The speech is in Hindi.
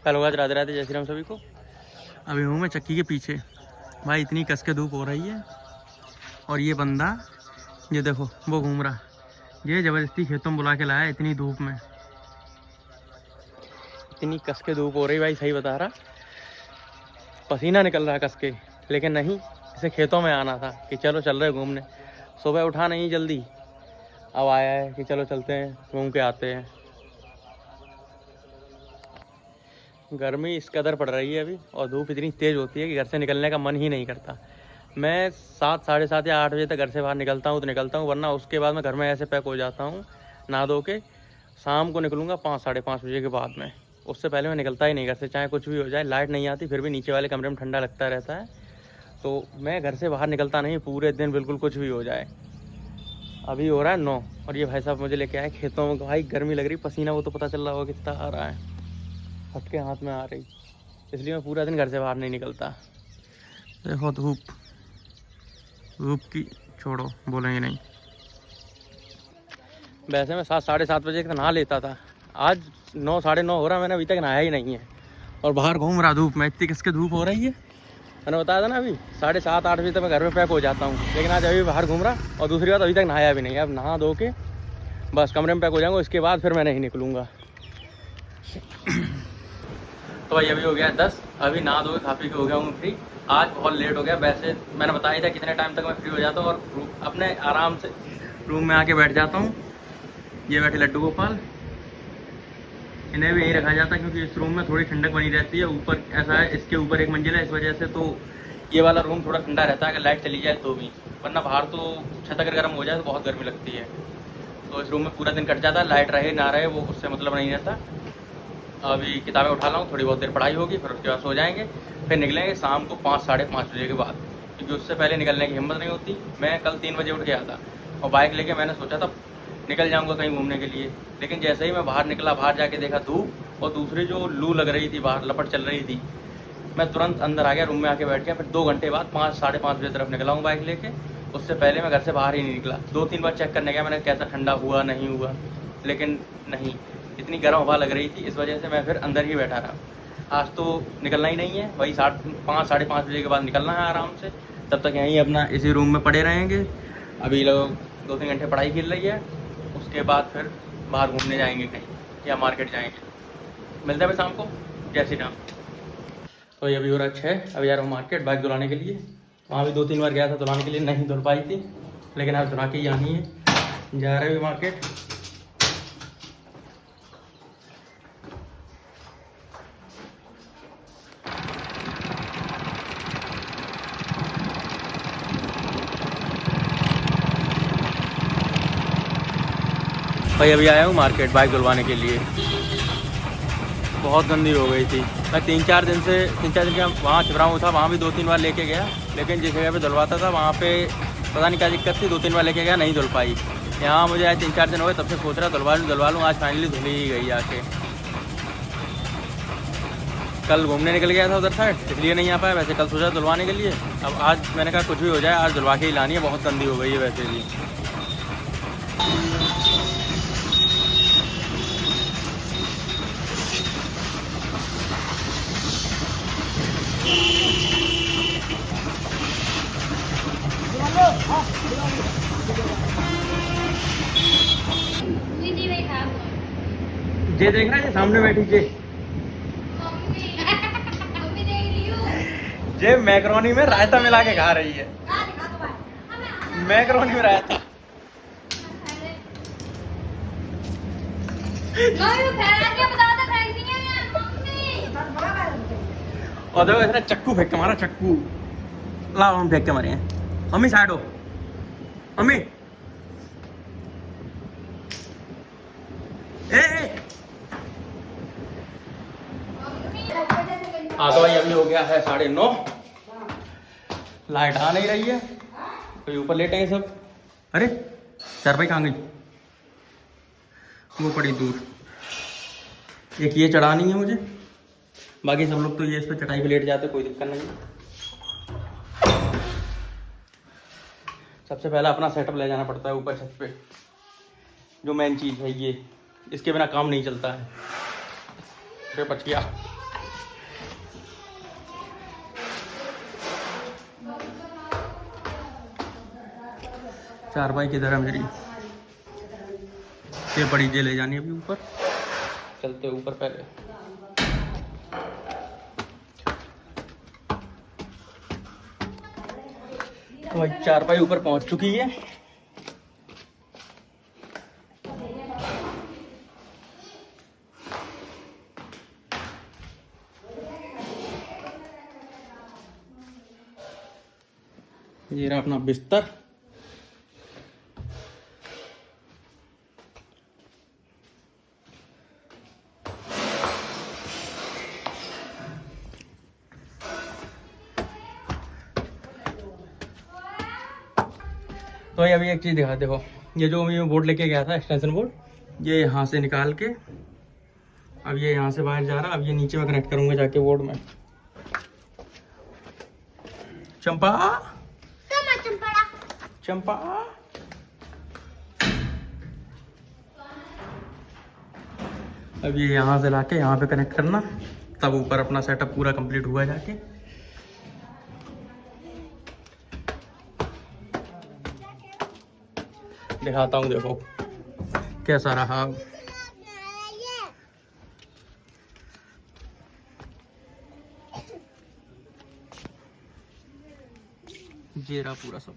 हेलो गाइस, राधे राधे, जय श्री राम सभी को। अभी हूँ मैं चक्की के पीछे। भाई इतनी कस के धूप हो रही है और ये बंदा, ये देखो वो घूम रहा। ये ज़बरदस्ती खेतों में बुला के लाया इतनी धूप में। इतनी कस के धूप हो रही भाई, सही बता रहा, पसीना निकल रहा है कस के। लेकिन नहीं, इसे खेतों में आना था कि चलो चल रहे घूमने। सुबह उठा नहीं जल्दी, अब आया है कि चलो चलते हैं घूम के आते हैं। गर्मी इस कदर पड़ रही है अभी और धूप इतनी तेज़ होती है कि घर से निकलने का मन ही नहीं करता। मैं 7, साढ़े 7 या 8 बजे तक घर से बाहर निकलता हूँ तो निकलता हूँ, वरना उसके बाद मैं घर में ऐसे पैक हो जाता हूँ नहा धो के। शाम को निकलूँगा 5, साढ़े 5 बजे के बाद में। उससे पहले मैं निकलता ही नहीं घर से, चाहे कुछ भी हो जाए। लाइट नहीं आती फिर भी नीचे वाले कमरे में ठंडा लगता रहता है, तो मैं घर से बाहर निकलता नहीं पूरे दिन, बिल्कुल कुछ भी हो जाए। अभी हो रहा है 9 और ये भाई साहब मुझे लेके आए खेतों में। भाई गर्मी लग रही, पसीना वो तो पता चल रहा होगा कितना आ रहा है, फटके हाथ में आ रही, इसलिए मैं पूरा दिन घर से बाहर नहीं निकलता। देखो धूप की छोड़ो, बोलेंगे नहीं। वैसे मैं 7, साढ़े 7 बजे तक नहा लेता था, आज 9, साढ़े 9 हो रहा, मैंने अभी तक नहाया ही नहीं है और बाहर घूम रहा धूप में। इतनी किसके धूप हो रही है, मैंने बताया था ना अभी 7:30, 8 बजे तक मैं घर में पैक हो जाता हूँ। लेकिन आज अभी बाहर घूम रहा और दूसरी बात अभी तक नहाया भी नहीं। अब नहा धो के बस कमरे में पैक हो जाऊँगा, इसके बाद फिर मैं नहीं निकलूँगा। तो भाई अभी हो गया 10, अभी नहा धो के खा पी के हो गया हूँ फ्री। आज बहुत लेट हो गया, वैसे मैंने बताया था कितने टाइम तक मैं फ्री हो जाता हूँ और अपने आराम से रूम में आके बैठ जाता हूँ। ये बैठे लड्डू गोपाल, इन्हें भी यहीं रखा जाता है क्योंकि इस रूम में थोड़ी ठंडक बनी रहती है। ऊपर ऐसा है, इसके ऊपर एक मंजिल है, इस वजह से तो ये वाला रूम थोड़ा ठंडा रहता है अगर लाइट चली जाए तो भी, वरना बाहर तो छत अगर गर्म हो जाए तो बहुत गर्मी लगती है। तो इस रूम में पूरा दिन कट जाता है, लाइट रहे ना रहे वो उससे मतलब नहीं रहता। अभी किताबें उठा लाऊँ, थोड़ी बहुत देर पढ़ाई होगी, फिर उसके बाद सो जाएंगे। फिर निकलेंगे शाम को 5, साढ़े 5 बजे के बाद, क्योंकि उससे पहले निकलने की हिम्मत नहीं होती। मैं कल 3 बजे उठ गया था और बाइक लेके मैंने सोचा था निकल जाऊंगा कहीं घूमने के लिए। लेकिन जैसे ही मैं बाहर निकला, बाहर जाके देखा धूप और दूसरी जो लू लग रही थी, बाहर लपट चल रही थी, मैं तुरंत अंदर आ गया, रूम में आके बैठ गया। फिर 2 घंटे बाद 5, साढ़े 5 बजे तरफ निकला हूँ बाइक लेके। उससे पहले मैं घर से बाहर ही नहीं निकला। 2-3 बार चेक करने गया मैंने कैसा ठंडा हुआ नहीं हुआ, लेकिन नहीं, इतनी गर्म हवा लग रही थी, इस वजह से मैं फिर अंदर ही बैठा रहा। आज तो निकलना ही नहीं है, वही 5, साढ़े 5 बजे के बाद निकलना है आराम से। तब तक यहीं अपना इसी रूम में पड़े रहेंगे। अभी लोग 2-3 घंटे पढ़ाई खेल रही है, उसके बाद फिर बाहर घूमने जाएंगे कहीं या मार्केट जाएंगे। मिलते हैं शाम को, जय श्री राम। तो ये अभी हो रहा 6, अभी जा रहा हूँ मार्केट बाइक धुलाने के लिए। वहाँ भी 2-3 बार गया था धुलाने के लिए, नहीं धुल पाई थी, लेकिन आज धुला के ही आनी है। जा रहे हैं मार्केट। भाई अभी आया हूँ मार्केट बाइक धुलवाने के लिए, बहुत गंदी हो गई थी। मैं 3-4 दिन के वहाँ छिबरामऊ था, वहाँ भी 2-3 बार लेके गया, लेकिन जिस जगह पे धुलवाता था वहाँ पे पता नहीं क्या दिक्कत थी, 2-3 बार लेके गया, नहीं धुल पाई। यहाँ मुझे आज 3-4 दिन हो गए, तब से सोच रहा धुलवा लूँ। आज फाइनली धुली ही गई आके। कल घूमने निकल गया था उधर साइड, इसलिए नहीं आ पाया, वैसे कल सोचा धुलवाने के लिए। अब आज मैंने कहा कुछ भी हो जाए आज धुलवा के ही लानी है, बहुत गंदी हो गई है वैसे भी। जे देख रहा है सामने बैठी जे मैकरोनी में रायता मिला के खा रही है। मैकरोनी में रायता और देखो इतना चक्कू फेंक के मारा, चक्कू लाओ हम फेंक के मारे हैं। मम्मी साइड हो, मम्मी हाँ। तो भाई अभी हो गया है 9:30, लाइट आ नहीं रही है, तो ऊपर लेटे हैं सब। अरे चारपाई कहाँ गई, वो पड़ी दूर। एक ये चढ़ानी है मुझे, बाकी सब लोग तो ये इस पर चटाई पे लेट जाते, कोई दिक्कत नहीं। सबसे पहले अपना सेटअप ले जाना पड़ता है ऊपर छत पे, जो मेन चीज़ है ये, इसके बिना काम नहीं चलता है। अरे बच गया। चारपाई किधर है मेरी? ये बड़ी जे ले जानी अभी ऊपर, चलते ऊपर पहले। तो भाई चारपाई ऊपर पहुंच चुकी है। ये रहा अपना बिस्तर। तो ये अभी एक चीज़ दिखा, देखो ये जो मैं बोर्ड लेके गया था एक्सटेंशन बोर्ड, ये यहाँ से निकाल के अब ये यहाँ से बाहर जा रहा। अब ये नीचे में कनेक्ट करूँगा जाके बोर्ड में। चंपा चंपा अब ये यहाँ से लाके यहाँ पे कनेक्ट करना, तब ऊपर अपना सेटअप पूरा कंप्लीट हुआ जाके। दिखाता हूँ, देखो कैसा रहा। ये रहा पूरा सब।